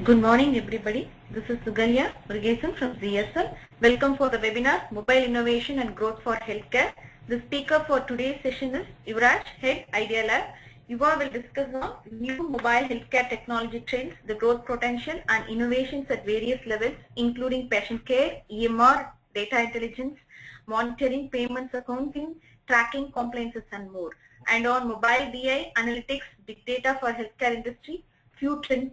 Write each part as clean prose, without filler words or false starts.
Good morning, everybody. This is Sugalya Murugesan from ZSL. Welcome for the webinar, Mobile Innovation and Growth for Healthcare. The speaker for today's session is Yuvraj, Head Idea Lab. Yuva will discuss on new mobile healthcare technology trends, the growth potential and innovations at various levels, including patient care, EMR, data intelligence, monitoring, payments, accounting, tracking, compliances, and more. And on mobile BI, analytics, big data for healthcare industry, few trend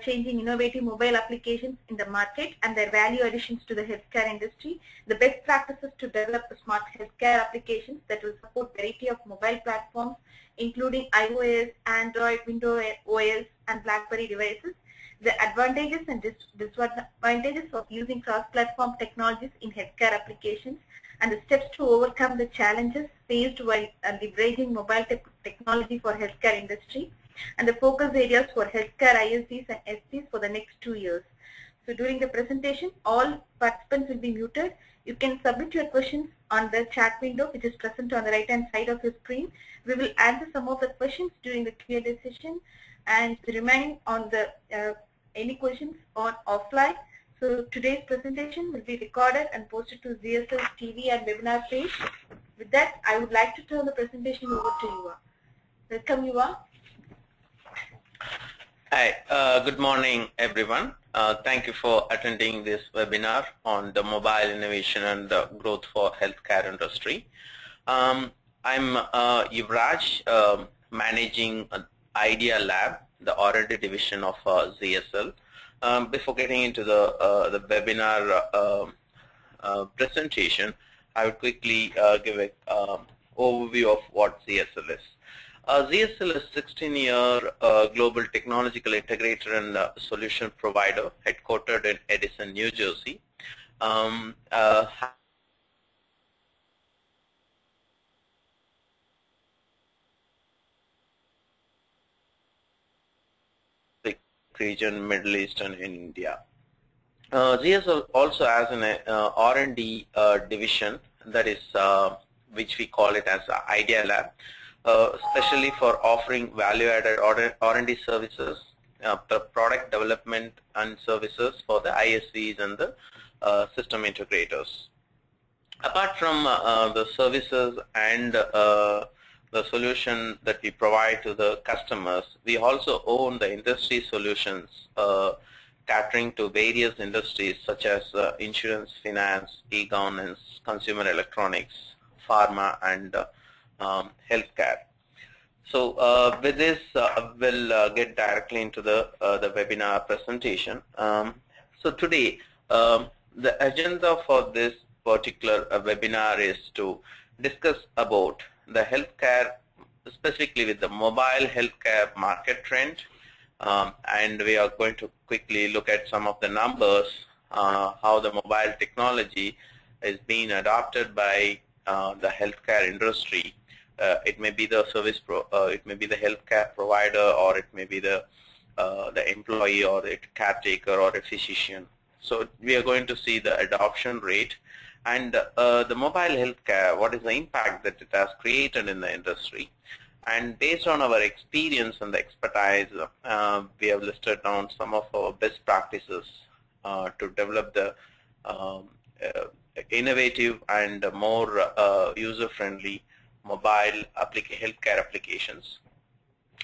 changing innovative mobile applications in the market and their value additions to the healthcare industry, the best practices to develop smart healthcare applications that will support variety of mobile platforms, including iOS, Android, Windows OS, and BlackBerry devices, the advantages and disadvantages of using cross-platform technologies in healthcare applications, and the steps to overcome the challenges faced while leveraging mobile technology for healthcare industry, and the focus areas for healthcare ISDs and SDs for the next 2 years. So during the presentation, all participants will be muted. You can submit your questions on the chat window, which is present on the right-hand side of your screen. We will answer some of the questions during the Q&A session, and remaining on the any questions on offline. So today's presentation will be recorded and posted to ZSL's TV and webinar page. With that, I would like to turn the presentation over to Yuva. Welcome, Yuva. Hi, good morning everyone. Thank you for attending this webinar on the mobile innovation and the growth for healthcare industry. I'm Yuvraj, managing Idea Lab, the R&D division of ZSL. Before getting into the webinar presentation, I would quickly give an overview of what ZSL is. ZSL is a 16-year global technological integrator and solution provider headquartered in Edison, New Jersey. Region, Middle East, and in India. ZSL also has an R&D division that is which we call it as Idea Lab. Especially for offering value-added R&D services, the product development and services for the ISVs and the system integrators. Apart from the services and the solution that we provide to the customers, we also own the industry solutions catering to various industries such as insurance, finance, e-governance, consumer electronics, pharma, and healthcare. So with this, we'll get directly into the webinar presentation. So today, the agenda for this particular webinar is to discuss about the healthcare, specifically with the mobile healthcare market trend, and we are going to quickly look at some of the numbers, how the mobile technology is being adopted by the healthcare industry. It may be the it may be the healthcare provider, or it may be the employee, or the caretaker, or a physician. So we are going to see the adoption rate and the mobile healthcare. What is the impact that it has created in the industry? And based on our experience and the expertise, we have listed down some of our best practices to develop the innovative and more user-friendly mobile healthcare applications,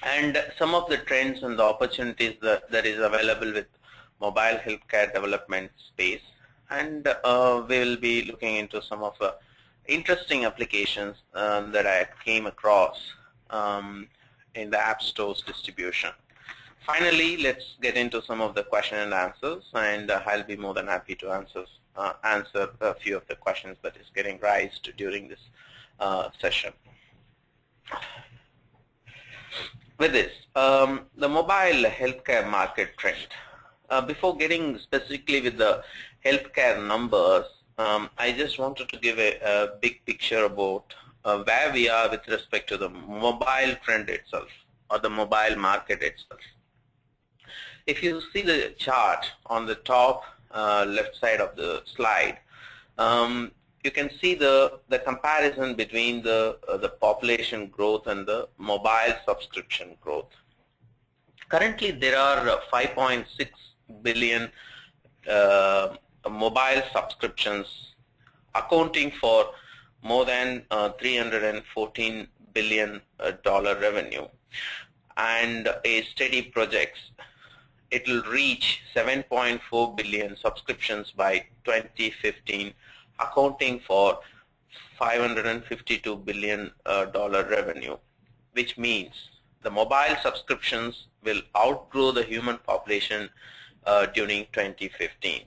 and some of the trends and the opportunities that is available with mobile healthcare development space. And we will be looking into some of the interesting applications that I came across in the App Store's distribution. Finally, let's get into some of the question and answers, and I'll be more than happy to answer a few of the questions that is getting raised during this session. With this, the mobile healthcare market trend. Before getting specifically with the healthcare numbers, I just wanted to give a big picture about where we are with respect to the mobile trend itself, or the mobile market itself. If you see the chart on the top left side of the slide, you can see the comparison between the population growth and the mobile subscription growth. Currently, there are 5.6 billion mobile subscriptions, accounting for more than $314 billion revenue, and a steady projects it will reach 7.4 billion subscriptions by 2015, accounting for $552 billion revenue, which means the mobile subscriptions will outgrow the human population during 2015.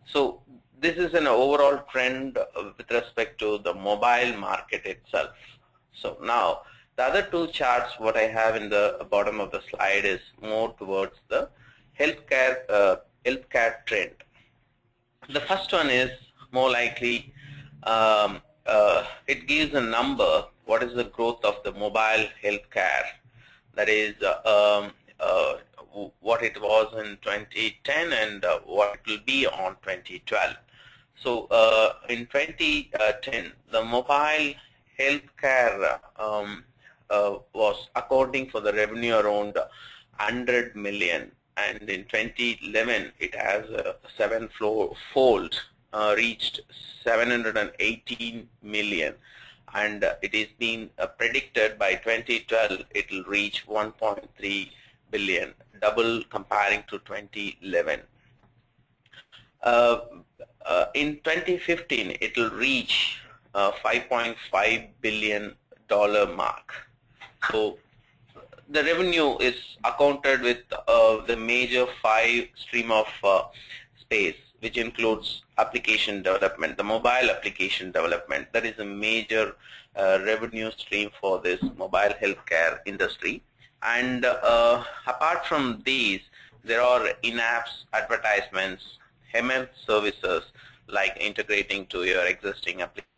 So this is an overall trend with respect to the mobile market itself. So now the other two charts what I have in the bottom of the slide is more towards the healthcare trend. The first one is more likely it gives a number, what is the growth of the mobile healthcare, that is what it was in 2010 and what it will be on 2012. So in 2010, the mobile healthcare was accounting for the revenue around 100 million, and in 2011 it has sevenfold reached 718 million, and it is being predicted by 2012 it will reach 1.3 billion, double comparing to 2011. In 2015 it will reach $5.5 billion mark. So the revenue is accounted with the major 5 stream of space, which includes application development, the mobile application development. That is a major revenue stream for this mobile healthcare industry. And apart from these, there are in-apps advertisements, ML services like integrating to your existing application.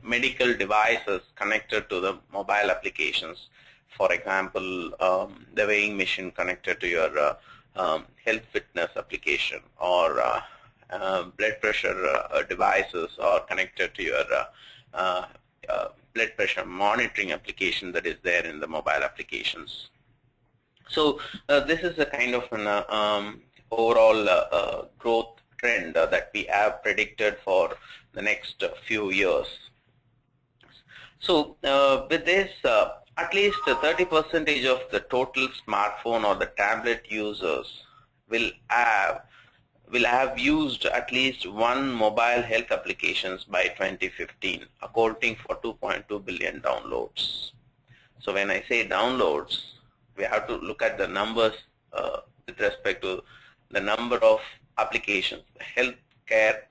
Medical devices connected to the mobile applications. For example, the weighing machine connected to your health fitness application, or blood pressure devices are connected to your blood pressure monitoring application that is there in the mobile applications. So this is a kind of an overall growth trend that we have predicted for the next few years. So with this, at least 30% of the total smartphone or the tablet users will have used at least one mobile health applications by 2015, accounting for 2.2 billion downloads. So when I say downloads, we have to look at the numbers with respect to the number of applications,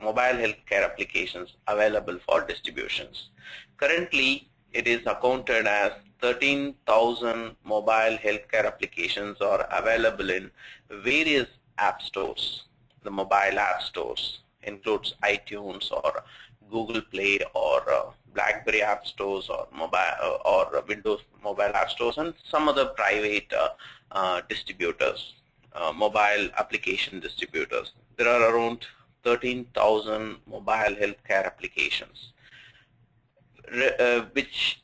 mobile healthcare applications available for distributions. Currently, it is accounted as 13,000 mobile healthcare applications are available in various app stores. The mobile app stores includes iTunes or Google Play or BlackBerry app stores or mobile or Windows mobile app stores, and some other private distributors, mobile application distributors. There are around 13,000 mobile healthcare applications, which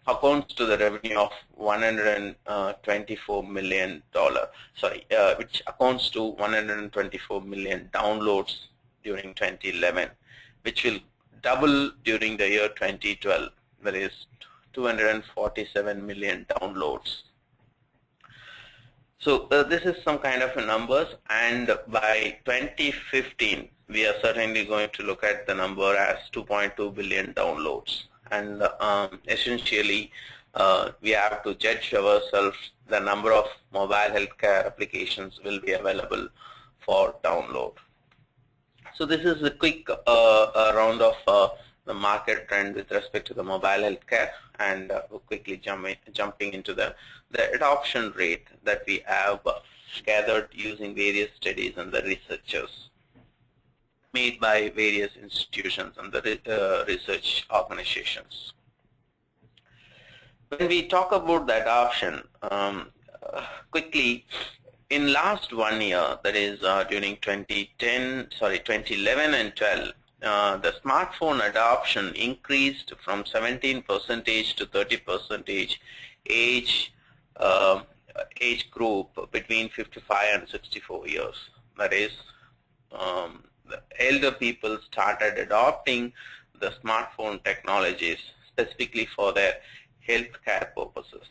accounts to the revenue of $124 million. Which accounts to 124 million downloads during 2011, which will double during the year 2012. That is 247 million downloads. So this is some kind of numbers, and by 2015 we are certainly going to look at the number as 2.2 billion downloads, and essentially we have to judge ourselves the number of mobile healthcare applications will be available for download. So this is a quick round of the market trend with respect to the mobile healthcare, and quickly jumping into the adoption rate that we have gathered using various studies and the researchers made by various institutions and the research organizations. When we talk about the adoption, quickly, in last 1 year, that is during 2011 and 12, the smartphone adoption increased from 17% to 30% age age group between 55 and 64 years. That is, the elder people started adopting the smartphone technologies specifically for their healthcare purposes.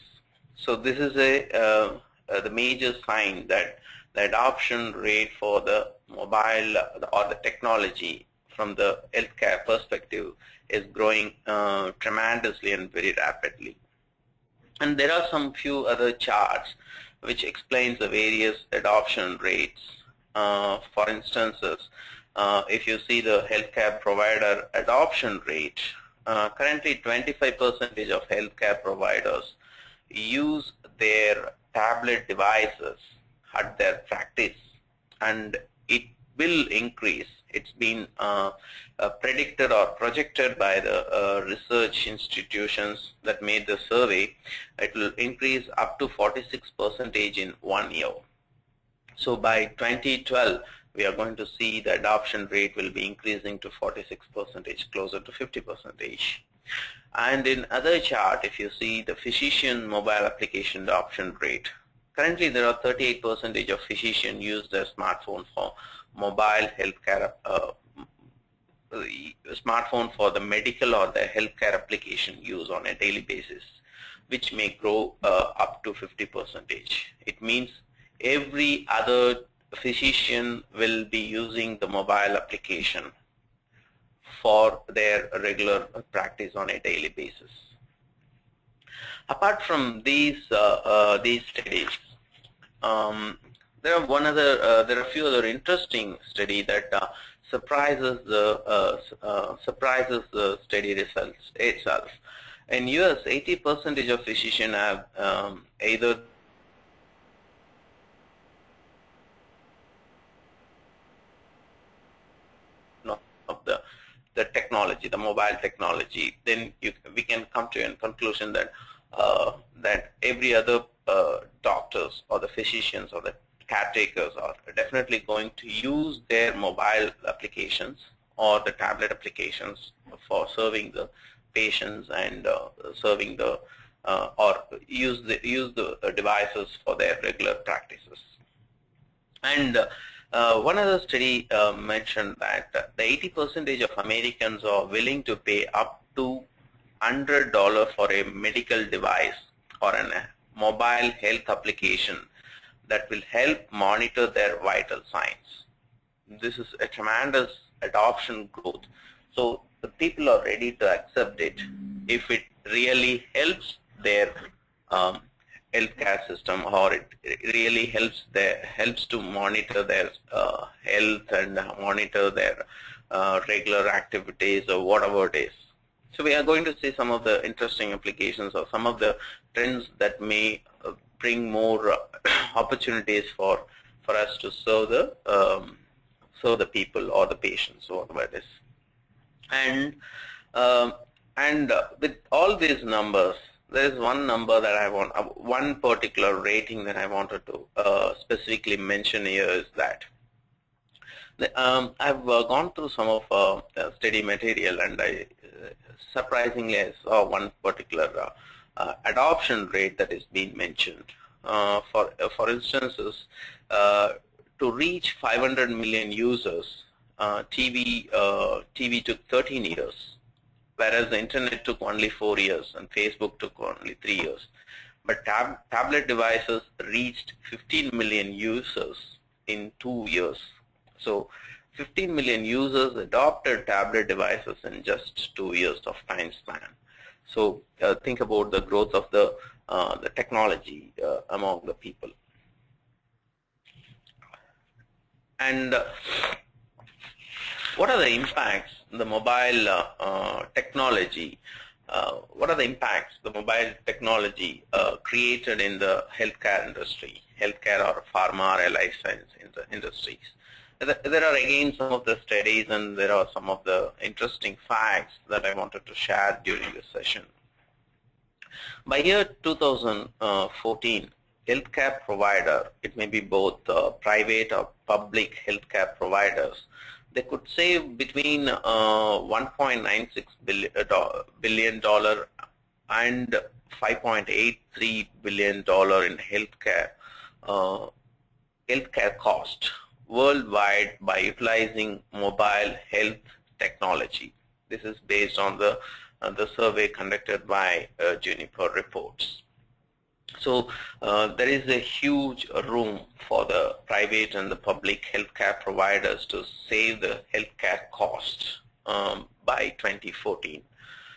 So this is the major sign that the adoption rate for the mobile or the technology from the healthcare perspective is growing tremendously and very rapidly. And there are some few other charts which explains the various adoption rates. For instance, if you see the healthcare provider adoption rate, currently 25% of healthcare providers use their tablet devices at their practice, and it will increase. It's been predicted or projected by the research institutions that made the survey. It will increase up to 46% in 1 year. So by 2012, we are going to see the adoption rate will be increasing to 46%, closer to 50%. And in other chart, if you see the physician mobile application adoption rate, currently there are 38% of physicians use their smartphone for mobile healthcare, smartphone for the medical or the healthcare application use on a daily basis, which may grow up to 50%. It means every other physician will be using the mobile application for their regular practice on a daily basis. Apart from these studies, there are a few other interesting study that surprises the study results itself. In US, 80% of physicians have either of the technology, the mobile technology. Then we can come to a conclusion that that every other doctors or the physicians or the caretakers are definitely going to use their mobile applications or the tablet applications for serving the patients and serving the or use the devices for their regular practices. And one other study mentioned that the 80% of Americans are willing to pay up to $100 for a medical device or a mobile health application that will help monitor their vital signs. This is a tremendous adoption growth. So the people are ready to accept it if it really helps their healthcare system, or it really helps to monitor their health and monitor their regular activities or whatever it is. So we are going to see some of the interesting applications or some of the trends that may bring more opportunities for us to serve the people or the patients, whatever it is. And with all these numbers, there is one number that I want, one particular rating that I wanted to specifically mention here is that I've gone through some of study material, and I surprisingly saw one particular adoption rate that is being mentioned. For instances, to reach 500 million users, TV took 13 years. Whereas the internet took only 4 years and Facebook took only 3 years. But tablet devices reached 15 million users in 2 years. So 15 million users adopted tablet devices in just 2 years of time span. So think about the growth of the technology among the people. And what are the impacts the mobile technology? What are the impacts the mobile technology created in the healthcare industry, healthcare or pharma or life science industries? There are again some of the studies, and there are some of the interesting facts that I wanted to share during this session. By year 2014, healthcare provider, it may be both private or public healthcare providers, they could save between $1.96 billion and $5.83 billion in healthcare cost worldwide by utilizing mobile health technology. This is based on the survey conducted by Juniper Reports. So there is a huge room for the private and the public healthcare providers to save the healthcare cost by 2014.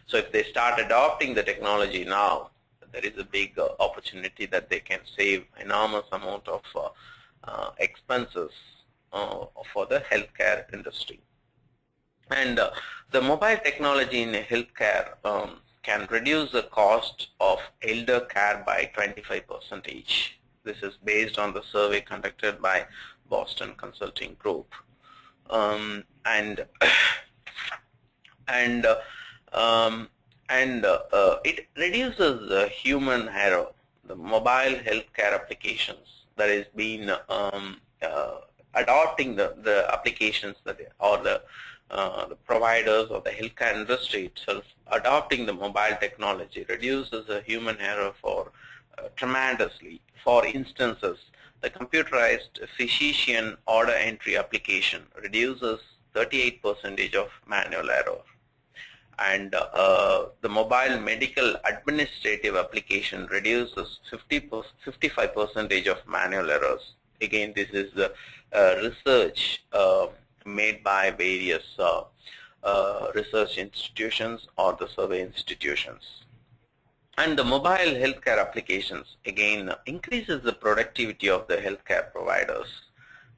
So if they start adopting the technology now, there is a big opportunity that they can save enormous amount of expenses for the healthcare industry. And the mobile technology in healthcare can reduce the cost of elder care by 25%. This is based on the survey conducted by Boston Consulting Group. It reduces the human error. The mobile healthcare applications that is been adopting the applications that or the providers or the healthcare industry itself adopting the mobile technology reduces the human error for tremendously. For instances, the computerized physician order entry application reduces 38% of manual error, and the mobile medical administrative application reduces 55% of manual errors. Again, this is the research made by various research institutions or the survey institutions. And the mobile healthcare applications again increases the productivity of the healthcare providers.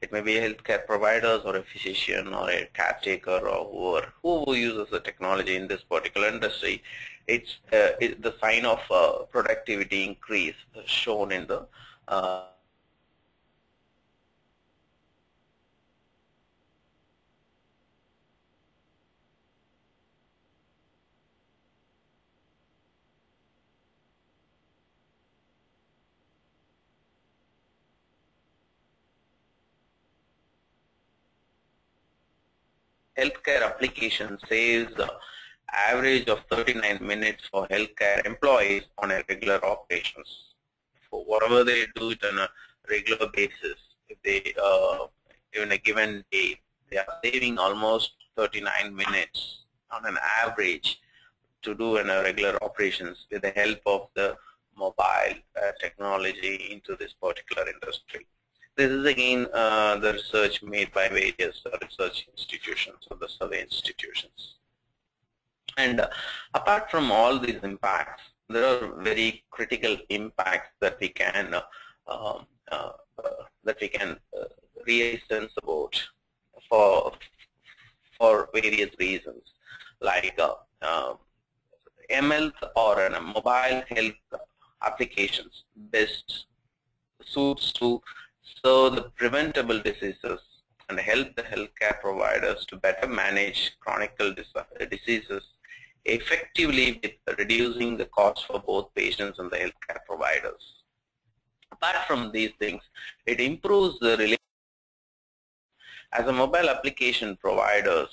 It may be a healthcare providers or a physician or a caretaker or whoever uses the technology in this particular industry. It's the sign of productivity increase shown in the healthcare application saves average of 39 minutes for healthcare employees on a regular operations. For whatever they do it on a regular basis, if they in a given day, they are saving almost 39 minutes on an average to do in a regular operations with the help of the mobile technology into this particular industry. This is again the research made by various research institutions or the survey institutions. And apart from all these impacts, there are very critical impacts that we can really sense about for various reasons, like mHealth or mobile health applications best suits to serve the preventable diseases and help the healthcare providers to better manage chronic diseases effectively with reducing the cost for both patients and the healthcare providers. Apart from these things, it improves the relationship as a mobile application providers.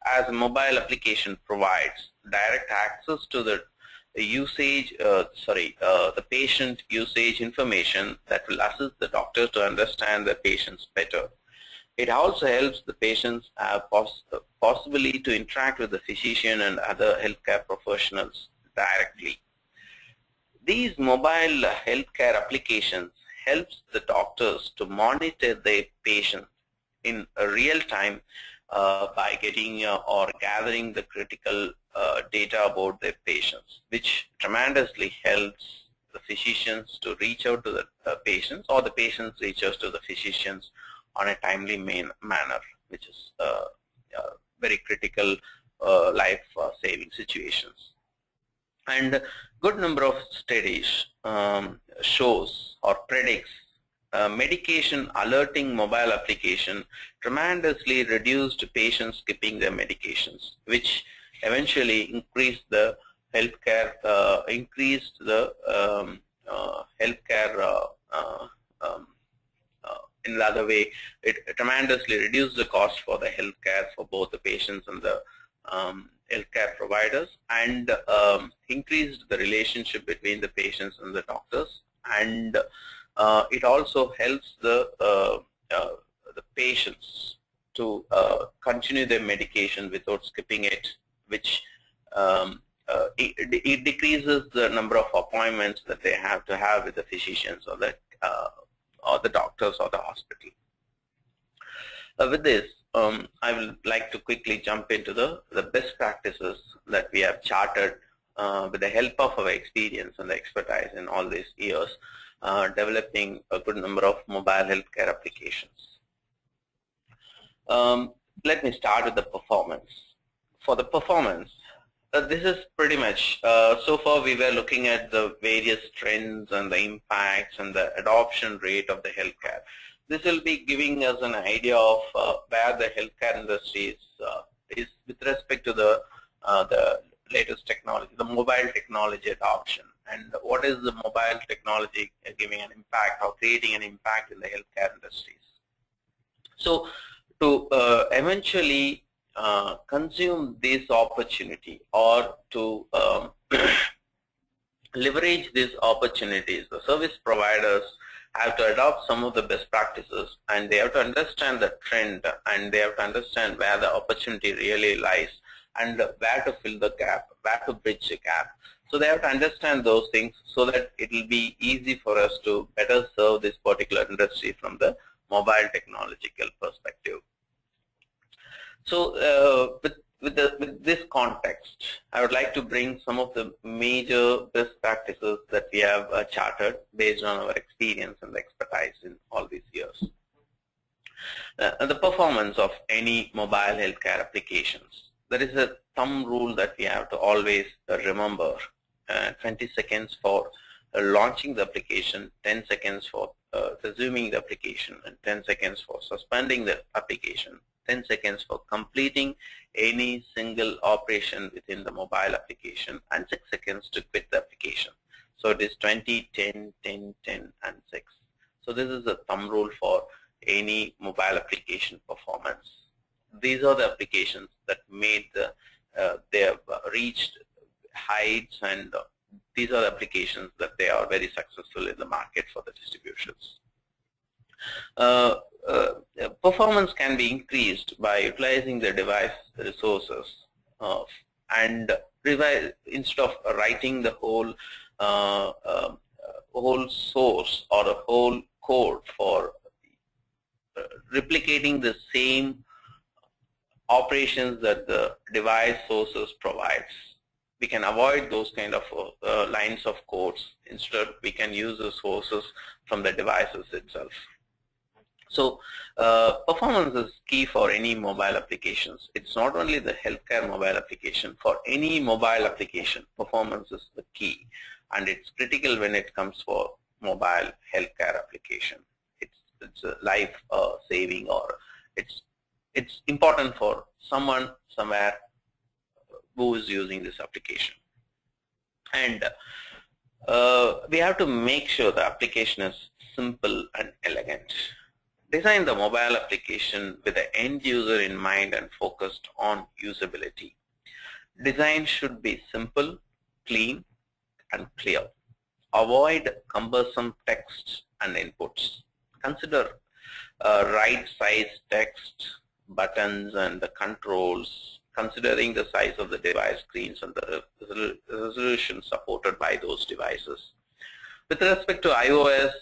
As a mobile application provides direct access to the usage, the patient usage information that will assist the doctors to understand the patients better. It also helps the patients have possibility to interact with the physician and other healthcare professionals directly. These mobile healthcare applications helps the doctors to monitor their patients in real time by getting or gathering the critical data about their patients, which tremendously helps the physicians to reach out to the patients, or the patients reach out to the physicians on a timely manner, which is very critical life-saving situations. And a good number of studies shows or predicts medication alerting mobile application tremendously reduced patients skipping their medications, which eventually increased the healthcare, in another way, it tremendously reduced the cost for the healthcare for both the patients and the healthcare providers, and increased the relationship between the patients and the doctors, and it also helps the patients to continue their medication without skipping it, which it decreases the number of appointments that they have to have with the physicians or the doctors or the hospital. With this, I would like to quickly jump into the best practices that we have charted with the help of our experience and the expertise in all these years, developing a good number of mobile healthcare applications. Let me start with the performance. For the performance, this is pretty much, so far we were looking at the various trends and the impacts and the adoption rate of the healthcare. This will be giving us an idea of where the healthcare industry is with respect to the latest technology, the mobile technology adoption, and what is the mobile technology giving an impact or creating an impact in the healthcare industries. So to eventually consume this opportunity or to leverage these opportunities, the service providers have to adopt some of the best practices, and they have to understand the trend, and they have to understand where the opportunity really lies and where to fill the gap, where to bridge the gap. So they have to understand those things so that it will be easy for us to better serve this particular industry from the mobile technological perspective. So with this context, I would like to bring some of the major best practices that we have charted based on our experience and expertise in all these years. The performance of any mobile healthcare applications. There is a thumb rule that we have to always remember. 20 seconds for launching the application, 10 seconds for resuming the application, and 10 seconds for suspending the application, 10 seconds for completing any single operation within the mobile application, and 6 seconds to quit the application. So it is 20, 10, 10, 10, and 6. So this is a thumb rule for any mobile application performance. These are the applications that made they have reached heights, and these are the applications that they are very successful in the market for the distributions. Performance can be increased by utilizing the device resources, and instead of writing the whole source or the whole code for replicating the same operations that the device sources provides. We can avoid those kind of lines of codes. Instead, we can use the sources from the devices itself. So performance is key for any mobile applications. It's not only the healthcare mobile application. For any mobile application, performance is the key, and it's critical when it comes for mobile healthcare application. It's a life saving, or it's important for someone somewhere who is using this application. And we have to make sure the application is simple and elegant. Design the mobile application with the end user in mind and focused on usability. Design should be simple, clean, and clear. Avoid cumbersome text and inputs. Consider right size text, buttons, and the controls, considering the size of the device screens and the resolution supported by those devices. With respect to iOS,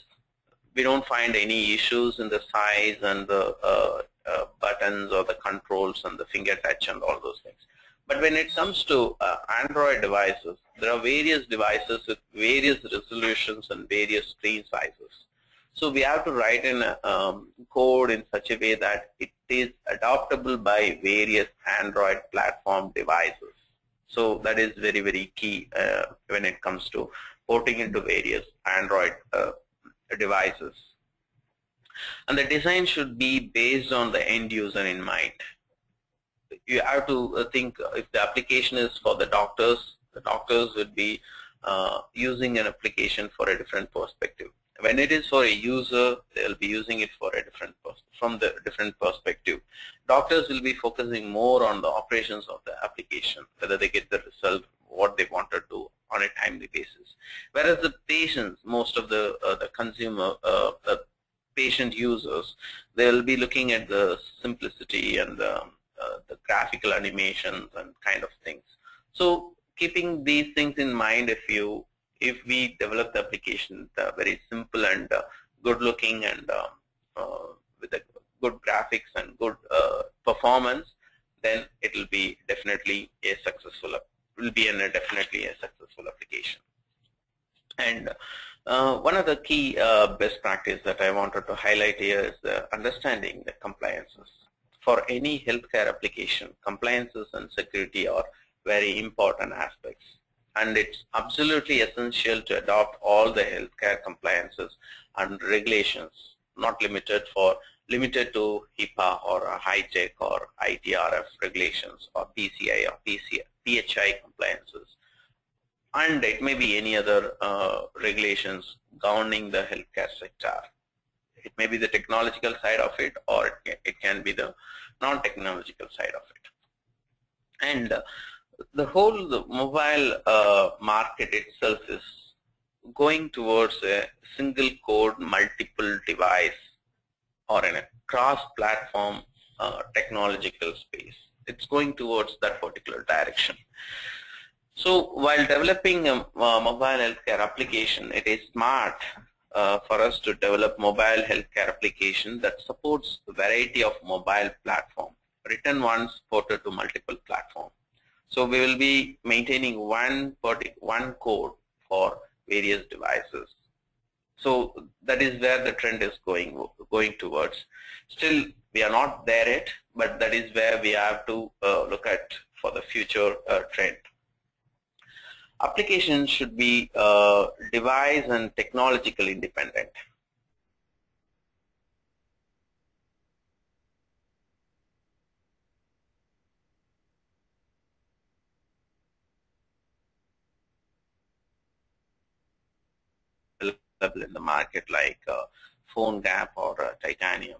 we don't find any issues in the size and the buttons or the controls and the finger touch and all those things. But when it comes to Android devices, there are various devices with various resolutions and various screen sizes. So we have to write in code in such a way that it is adoptable by various Android platform devices. So that is very, very key when it comes to porting into various Android devices. And the design should be based on the end user in mind. You have to think, if the application is for the doctors would be using an application for a different perspective. When it is for a user, they'll be using it for a from the different perspective. Doctors will be focusing more on the operations of the application, whether they get the result, what they want to do on a timely basis. Whereas the patients, most of the consumer, the patient users, they'll be looking at the simplicity and the graphical animations and kind of things. So keeping these things in mind, if we develop the application very simple and good looking and with a good graphics and good performance, then it will be definitely a successful application. And one of the key best practice that I wanted to highlight here is understanding the compliances. For any healthcare application, compliances and security are very important aspects, and it's absolutely essential to adopt all the healthcare compliances and regulations, not limited to HIPAA or high-tech or ITRF regulations or PCI or PHI compliances. And it may be any other regulations governing the healthcare sector. It may be the technological side of it, or it can be the non-technological side of it. And the mobile market itself is going towards a single code, multiple device, or in a cross-platform technological space. It's going towards that particular direction. So while developing a mobile healthcare application, it is smart for us to develop mobile healthcare application that supports a variety of mobile platform, written once, ported to multiple platforms. So we will be maintaining one code for various devices. So that is where the trend is going towards. Still, we are not there yet, but that is where we have to look at for the future trend. Applications should be device and technological independent. Available in the market like phone gap or titanium,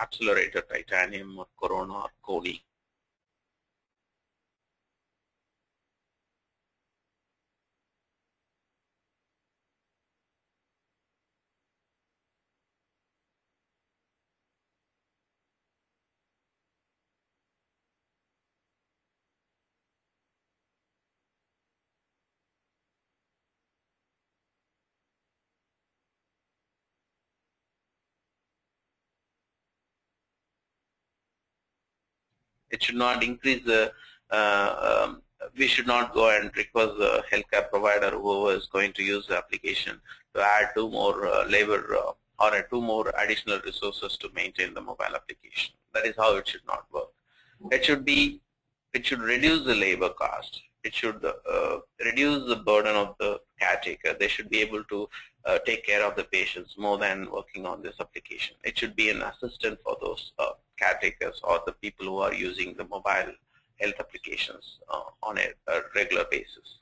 accelerator titanium or Corona or Kodi. It should not increase the, we should not go and request the healthcare provider, whoever is going to use the application, to add 2 more labor or 2 more additional resources to maintain the mobile application. That is how it should not work. It should reduce the labor cost. It should reduce the burden of the caretaker. They should be able to take care of the patients more than working on this application. It should be an assistant for those caretakers or the people who are using the mobile health applications on a regular basis.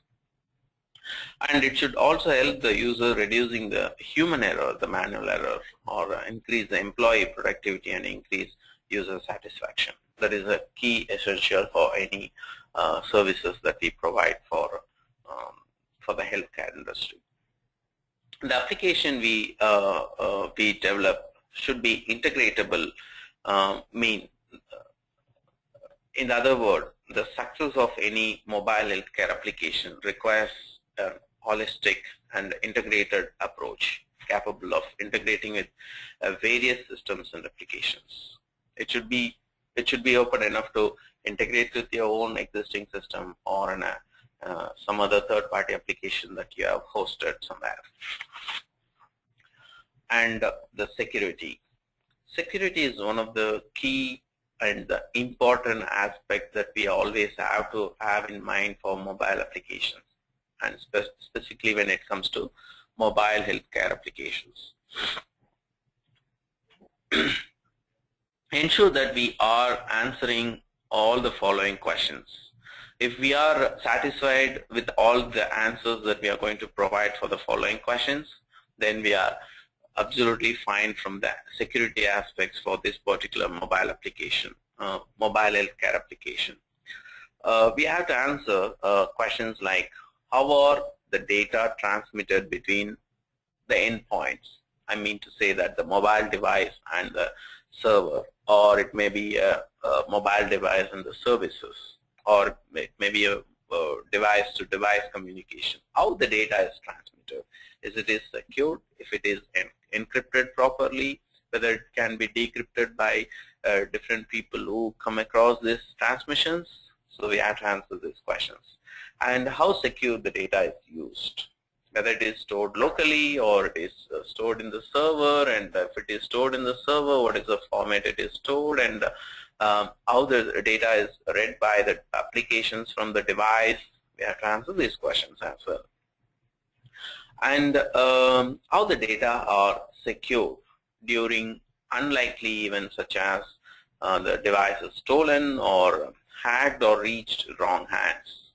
And it should also help the user reducing the human error, the manual error, or increase the employee productivity and increase user satisfaction. That is a key essential for any services that we provide for the healthcare industry. The application we develop should be integratable. In other words, the success of any mobile healthcare application requires a holistic and integrated approach capable of integrating with various systems and applications. It should be open enough to integrate with your own existing system or in some other third-party application that you have hosted somewhere. And the security. Security is one of the key and the important aspects that we always have to have in mind for mobile applications, and specifically when it comes to mobile healthcare applications. Ensure that we are answering all the following questions. If we are satisfied with all the answers that we are going to provide for the following questions, then we are absolutely fine from the security aspects for this particular mobile application, mobile healthcare application. We have to answer questions like, how are the data transmitted between the endpoints? I mean to say that the mobile device and the server, or it may be a mobile device and the services, or it may be a device-to-device communication. How the data is transmitted? Is it secured? If it is encrypted properly, whether it can be decrypted by different people who come across these transmissions. So we have to answer these questions. And how secure the data is used, whether it is stored locally or it is stored in the server, and if it is stored in the server, what is the format it is stored, and how the data is read by the applications from the device. We have to answer these questions as well. And how the data are secure during unlikely events such as the device is stolen or hacked or reached wrong hands.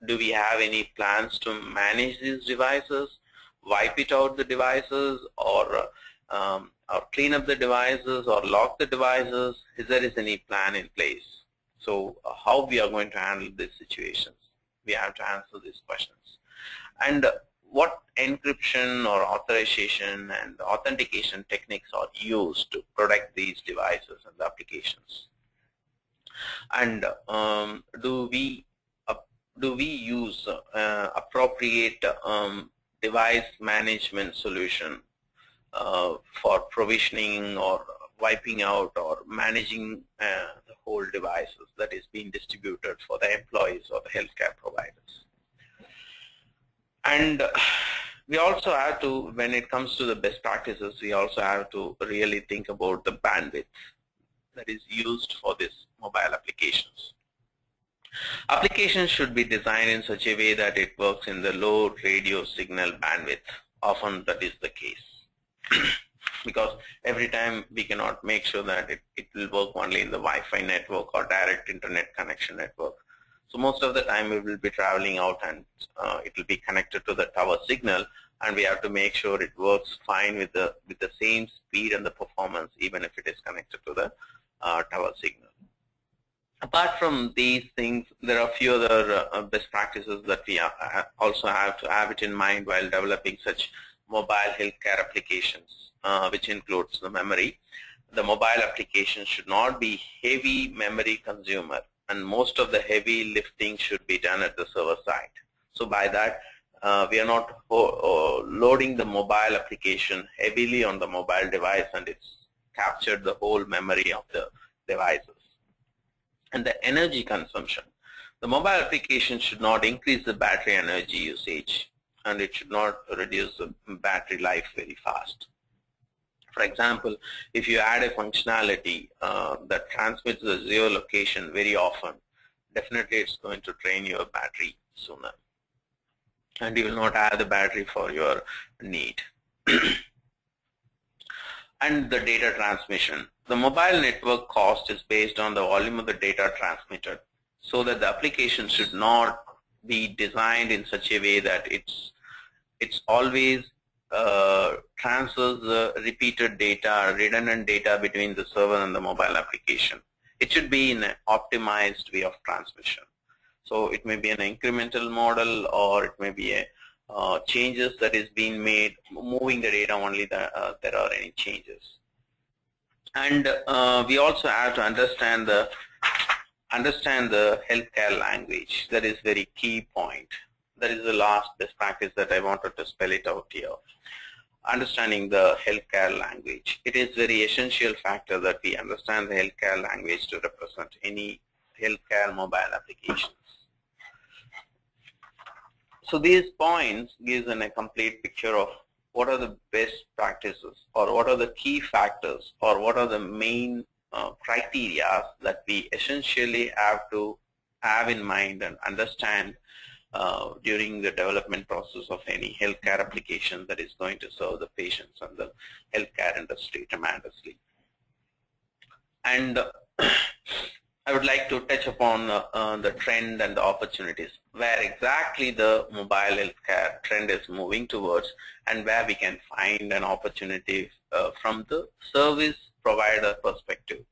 Do we have any plans to manage these devices, wipe it out the devices, or clean up the devices, or lock the devices? Is there any plan in place? So how we are going to handle these situations? We have to answer these questions. And what encryption or authorization and authentication techniques are used to protect these devices and the applications? And do we use appropriate device management solution for provisioning or wiping out or managing the whole devices that is being distributed for the employees or the healthcare providers? And we also have to, when it comes to the best practices, we also have to really think about the bandwidth that is used for these mobile applications. Applications should be designed in such a way that it works in the low radio signal bandwidth. Often that is the case because every time we cannot make sure that it will work only in the Wi-Fi network or direct internet connection network. So most of the time we will be traveling out and it will be connected to the tower signal, and we have to make sure it works fine with the same speed and the performance even if it is connected to the tower signal. Apart from these things, there are a few other best practices that we also have to have it in mind while developing such mobile healthcare applications, which includes the memory. The mobile application should not be heavy memory consumer, and most of the heavy lifting should be done at the server side. So by that, we are not loading the mobile application heavily on the mobile device, and it's captured the whole memory of the devices. And the energy consumption. The mobile application should not increase the battery energy usage, and it should not reduce the battery life very fast. For example, if you add a functionality that transmits the geolocation very often, definitely it's going to drain your battery sooner, and you will not add the battery for your need. And the data transmission. The mobile network cost is based on the volume of the data transmitted, so that the application should not be designed in such a way that it's always transfers the repeated data, redundant data between the server and the mobile application. It should be in an optimized way of transmission. So it may be an incremental model, or it may be a changes that is being made, moving the data only there are any changes. And we also have to understand the healthcare language. That is very key point. That is the last best practice that I wanted to spell it out here. Understanding the healthcare language. It is very essential factor that we understand the healthcare language to represent any healthcare mobile applications. So these points gives a complete picture of what are the best practices, or what are the key factors, or what are the main criteria that we essentially have to have in mind and understand during the development process of any healthcare application that is going to serve the patients and the healthcare industry tremendously. And I would like to touch upon the trend and the opportunities, where exactly the mobile healthcare trend is moving towards, and where we can find an opportunity from the service provider perspective,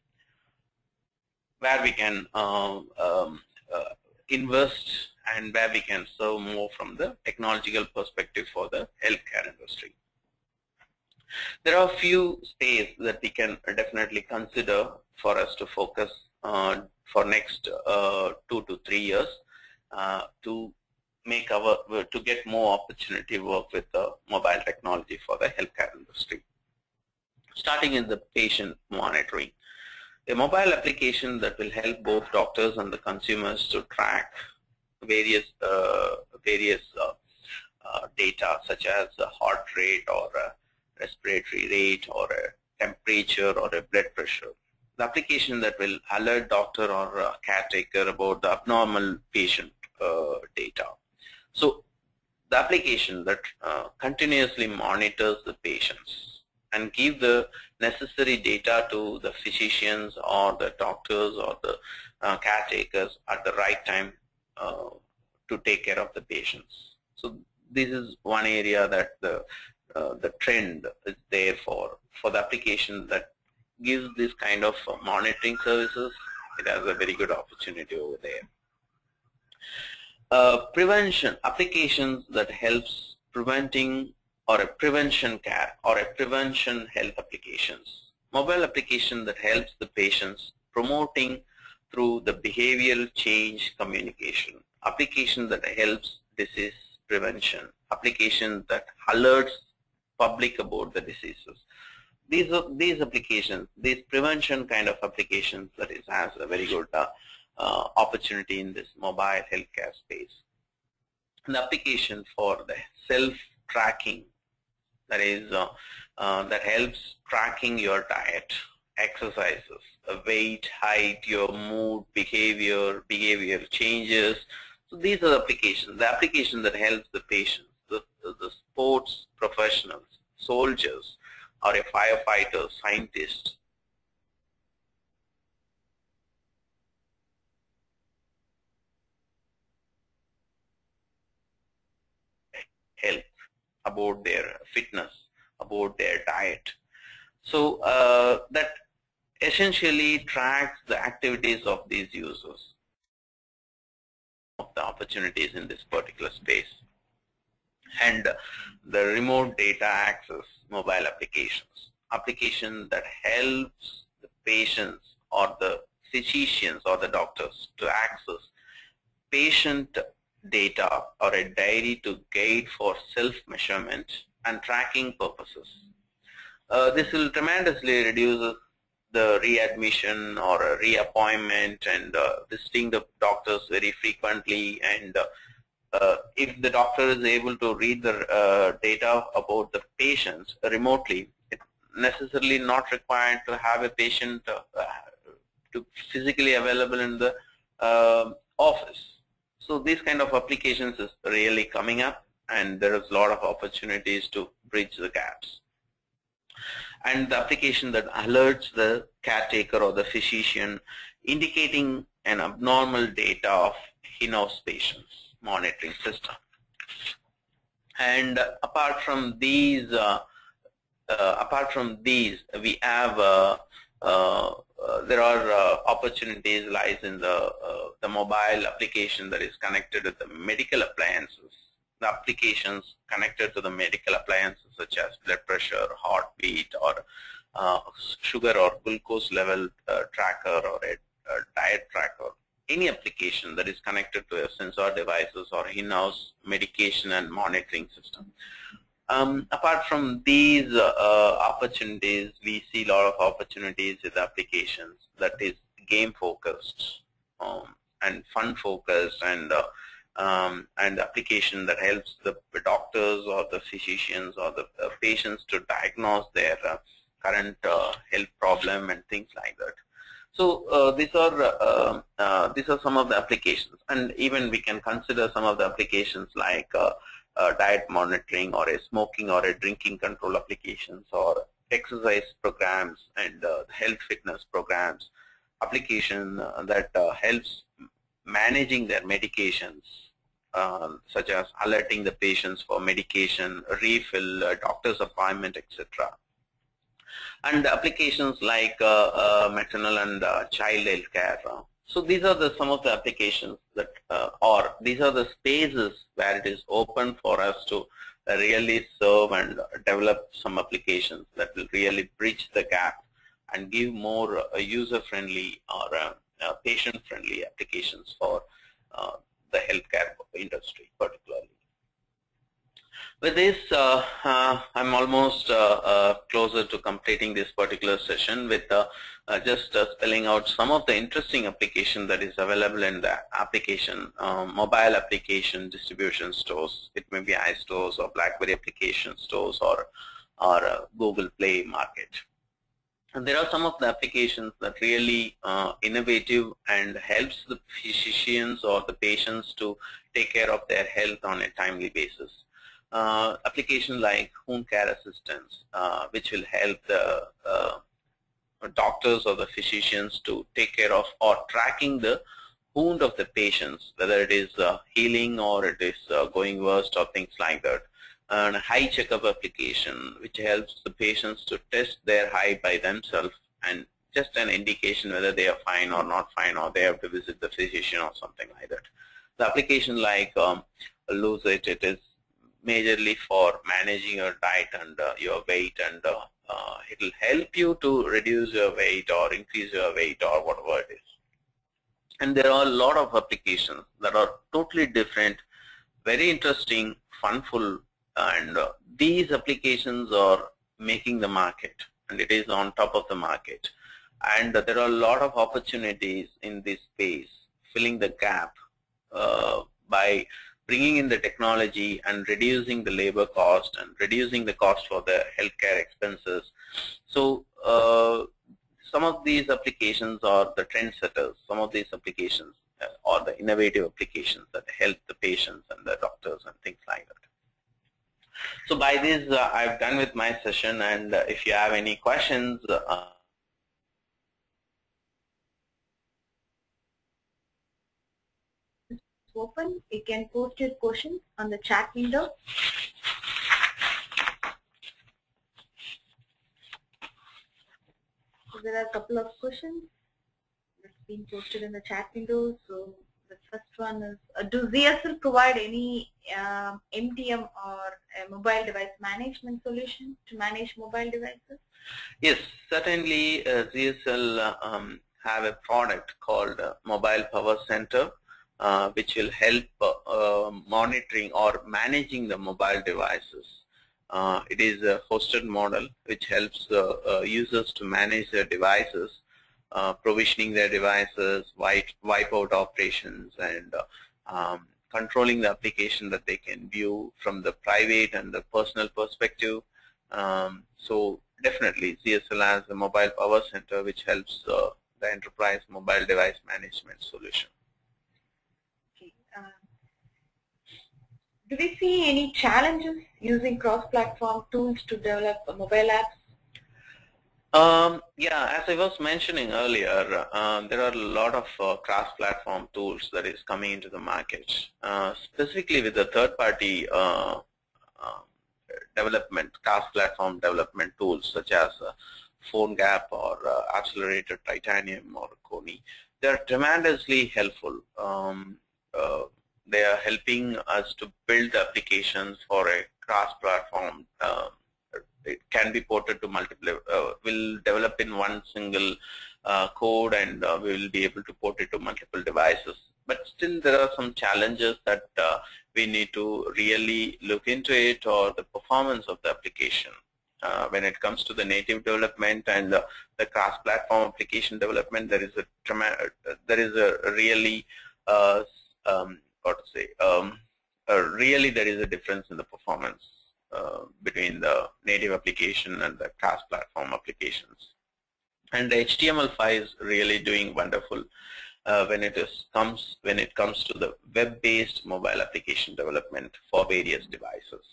where we can invest and where we can serve more from the technological perspective for the healthcare industry. There are a few spaces that we can definitely consider for us to focus on for next 2 to 3 years to get more opportunity work with the mobile technology for the healthcare industry. Starting in the patient monitoring, a mobile application that will help both doctors and the consumers to track various data such as heart rate or respiratory rate or a temperature or a blood pressure. The application that will alert doctor or caretaker about the abnormal patient data. So the application that continuously monitors the patients and give the necessary data to the physicians or the doctors or the caretakers at the right time to take care of the patients. So this is one area that the trend is there for the application that gives this kind of monitoring services. It has a very good opportunity over there. Prevention applications that helps preventing or a prevention care or a prevention health applications. Mobile application that helps the patients promoting through the behavioral change communication. Application that helps disease prevention. Application that alerts public about the diseases. These applications, these prevention kind of applications, that is has a very good opportunity in this mobile healthcare space. An application for the self-tracking, that is that helps tracking your diet, exercises, weight, height, your mood, behavior changes. So these are the applications. The application that helps the patients, the sports professionals, soldiers, or a firefighter, scientist. Health, about their fitness, about their diet. So that essentially tracks the activities of these users, of the opportunities in this particular space. And the remote data access mobile application that helps the patients or the physicians or the doctors to access patient data or a diary to guide for self-measurement and tracking purposes. This will tremendously reduce the readmission or a reappointment and visiting the doctors very frequently. And if the doctor is able to read the data about the patients remotely, it's necessarily not required to have a patient to physically available in the office. So these kind of applications is really coming up, and there is a lot of opportunities to bridge the gaps. And the application that alerts the caretaker or the physician indicating an abnormal data of in-house patients monitoring system. And apart from these, we have there are opportunities lies in the mobile application that is connected with the medical appliances. The applications connected to the medical appliances such as blood pressure, heartbeat, or sugar or glucose level tracker or a diet tracker. Any application that is connected to a sensor devices or in-house medication and monitoring system. Apart from these opportunities, we see a lot of opportunities with applications that is game focused and fun focused, and application that helps the doctors or the physicians or the patients to diagnose their current health problem and things like that. So these are some of the applications, and even we can consider some of the applications like diet monitoring or a smoking or a drinking control applications or exercise programs and health fitness programs. application that helps managing their medications, such as alerting the patients for medication, refill, doctor's appointment, etc. And applications like maternal and child health care. So these are some of the applications that, or these are the spaces where it is open for us to really serve and develop some applications that will really bridge the gap and give more user-friendly or patient-friendly applications for the healthcare industry particularly. With this, I'm almost closer to completing this particular session with just spelling out some of the interesting application that is available in the application, mobile application distribution stores. It may be iStores or BlackBerry application stores or Google Play Market. And there are some of the applications that really innovative and helps the physicians or the patients to take care of their health on a timely basis. Application like wound care assistance, which will help the doctors or the physicians to take care of or tracking the wound of the patients, whether it is healing or it is going worse or things like that. And high checkup application, which helps the patients to test their high by themselves and just an indication whether they are fine or not fine, or they have to visit the physician or something like that. The application like Lose It, it is majorly for managing your diet and your weight, and it will help you to reduce your weight or increase your weight or whatever it is. And there are a lot of applications that are totally different, very interesting, funful, and these applications are making the market, and it is on top of the market. And there are a lot of opportunities in this space, filling the gap by bringing in the technology and reducing the labor cost and reducing the cost for the healthcare expenses. So some of these applications are the trendsetters. Some of these applications are the innovative applications that help the patients and the doctors and things like that. So by this, I've done with my session, and if you have any questions, open. You can post your questions on the chat window. So there are a couple of questions that's been posted in the chat window. So the first one is, do ZSL provide any MDM or a mobile device management solution to manage mobile devices? Yes, certainly ZSL have a product called Mobile Power Center, which will help monitoring or managing the mobile devices. It is a hosted model which helps users to manage their devices, provisioning their devices, wipe out operations, and controlling the application that they can view from the private and the personal perspective. So definitely ZSL has a mobile power center which helps the enterprise mobile device management solution. Okay. Do we see any challenges using cross-platform tools to develop mobile apps? Yeah, as I was mentioning earlier, there are a lot of cross-platform tools that is coming into the market, specifically with the third-party development, cross-platform development tools such as PhoneGap or Accelerated Titanium or Kony. They are tremendously helpful. They are helping us to build applications for a cross-platform. It can be ported to multiple, we'll develop in one single code, and we will be able to port it to multiple devices. But still there are some challenges that we need to really look into it, or the performance of the application. When it comes to the native development and the cross-platform application development, there is a really really there is a difference in the performance between the native application and the cross-platform applications. And the HTML5 is really doing wonderful when it comes to the web-based mobile application development for various devices.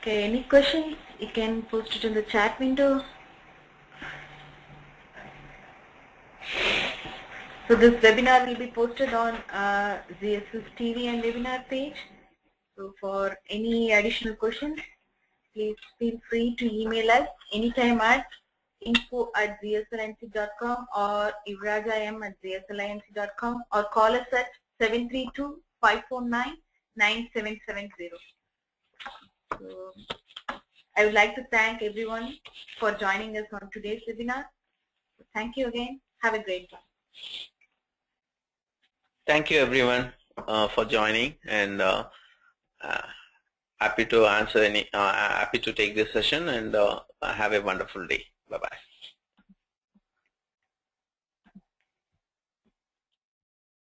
Okay, any questions? You can post it in the chat window. So this webinar will be posted on ZS's TV and webinar page. So for any additional questions, please feel free to email us anytime at info@zslinc.com or ivrajim@zslinc.com or call us at 732-549-9770. So I would like to thank everyone for joining us on today's webinar. Thank you again. Have a great one. Thank you everyone for joining, and happy to answer happy to take this session, and have a wonderful day. Bye bye.